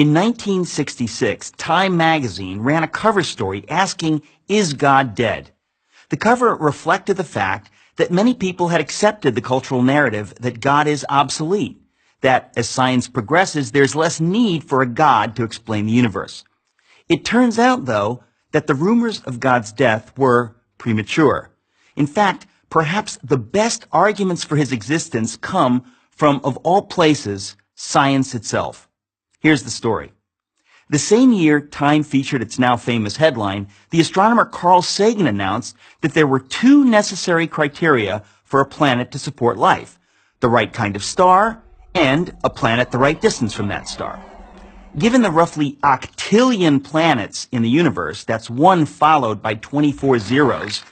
In 1966, Time magazine ran a cover story asking, "Is God dead?" The cover reflected the fact that many people had accepted the cultural narrative that God is obsolete, that as science progresses, there's less need for a God to explain the universe. It turns out, though, that the rumors of God's death were premature. In fact, perhaps the best arguments for his existence come from, of all places, science itself. Here's the story. The same year Time featured its now famous headline, the astronomer Carl Sagan announced that there were two necessary criteria for a planet to support life: the right kind of star and a planet the right distance from that star. Given the roughly octillion planets in the universe, that's one followed by 24 zeros,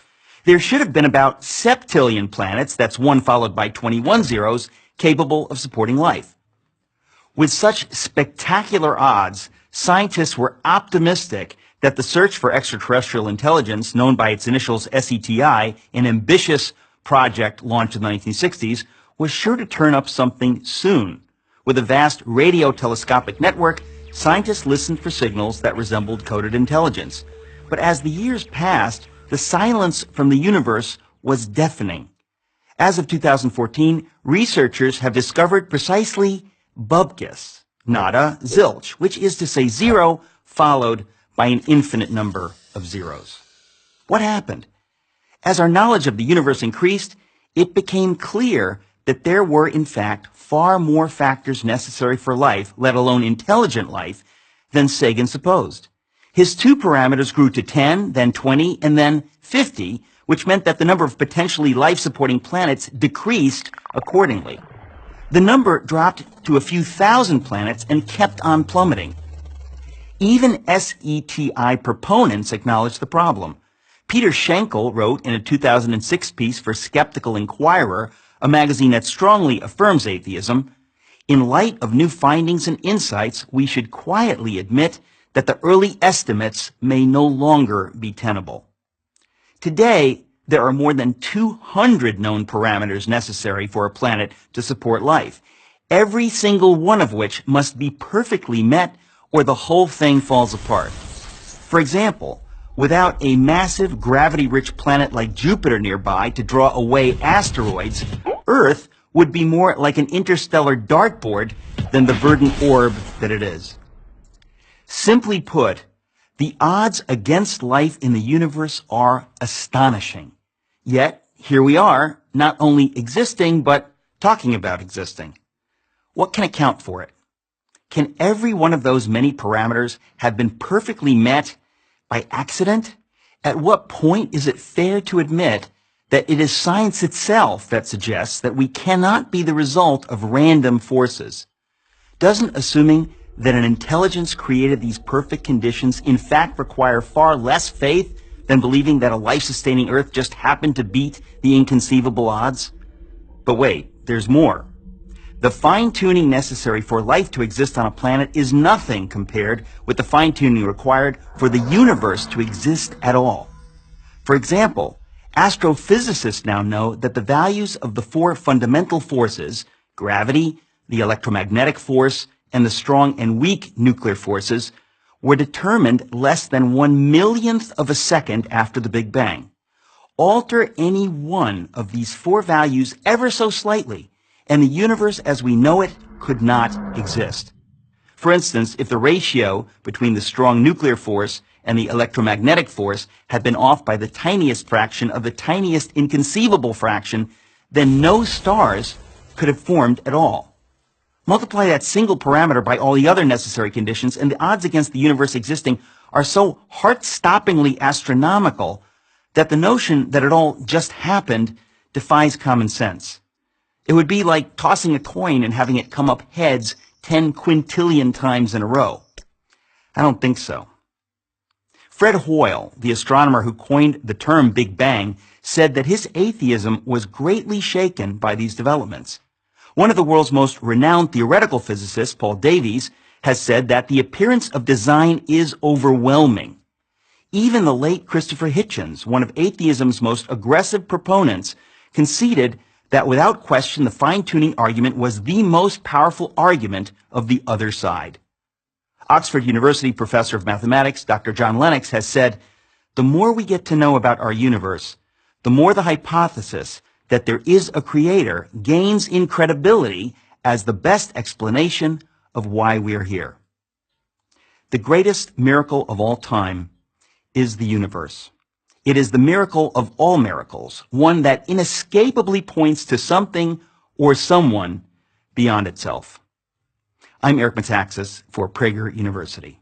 there should have been about septillion planets, that's one followed by 21 zeros, capable of supporting life. With such spectacular odds, scientists were optimistic that the search for extraterrestrial intelligence, known by its initials SETI, an ambitious project launched in the 1960s, was sure to turn up something soon. With a vast radio telescopic network, scientists listened for signals that resembled coded intelligence. But as the years passed, the silence from the universe was deafening. As of 2014, researchers have discovered precisely bupkis, nada, zilch, which is to say zero followed by an infinite number of zeros. What happened? As our knowledge of the universe increased, it became clear that there were, in fact, far more factors necessary for life, let alone intelligent life, than Sagan supposed. His two parameters grew to 10, then 20, and then 50, which meant that the number of potentially life-supporting planets decreased accordingly. The number dropped to a few thousand planets and kept on plummeting. Even SETI proponents acknowledged the problem. Peter Schenkel wrote in a 2006 piece for Skeptical Inquirer, a magazine that strongly affirms atheism, "In light of new findings and insights, we should quietly admit that the early estimates may no longer be tenable." Today, there are more than 200 known parameters necessary for a planet to support life, every single one of which must be perfectly met or the whole thing falls apart. For example, without a massive gravity-rich planet like Jupiter nearby to draw away asteroids, Earth would be more like an interstellar dartboard than the verdant orb that it is. Simply put, the odds against life in the universe are astonishing. Yet, here we are, not only existing, but talking about existing. What can account for it? Can every one of those many parameters have been perfectly met by accident? At what point is it fair to admit that it is science itself that suggests that we cannot be the result of random forces? Doesn't assuming that an intelligence created these perfect conditions in fact require far less faith than believing that a life-sustaining Earth just happened to beat the inconceivable odds? But wait, there's more. The fine-tuning necessary for life to exist on a planet is nothing compared with the fine-tuning required for the universe to exist at all. For example, astrophysicists now know that the values of the four fundamental forces, gravity, the electromagnetic force, and the strong and weak nuclear forces, were determined less than 1/1,000,000th of a second after the Big Bang. Alter any one of these four values ever so slightly, and the universe as we know it could not exist. For instance, if the ratio between the strong nuclear force and the electromagnetic force had been off by the tiniest fraction of the tiniest inconceivable fraction, then no stars could have formed at all. Multiply that single parameter by all the other necessary conditions, and the odds against the universe existing are so heart-stoppingly astronomical that the notion that it all just happened defies common sense. It would be like tossing a coin and having it come up heads 10 quintillion times in a row. I don't think so. Fred Hoyle, the astronomer who coined the term Big Bang, said that his atheism was greatly shaken by these developments. One of the world's most renowned theoretical physicists, Paul Davies, has said that the appearance of design is overwhelming. Even the late Christopher Hitchens, one of atheism's most aggressive proponents, conceded that without question the fine-tuning argument was the most powerful argument of the other side. Oxford University professor of mathematics, Dr. John Lennox, has said, the more we get to know about our universe, the more the hypothesis that there is a creator gains in credibility as the best explanation of why we are here. The greatest miracle of all time is the universe. It is the miracle of all miracles, one that inescapably points to something or someone beyond itself. I'm Eric Metaxas for Prager University.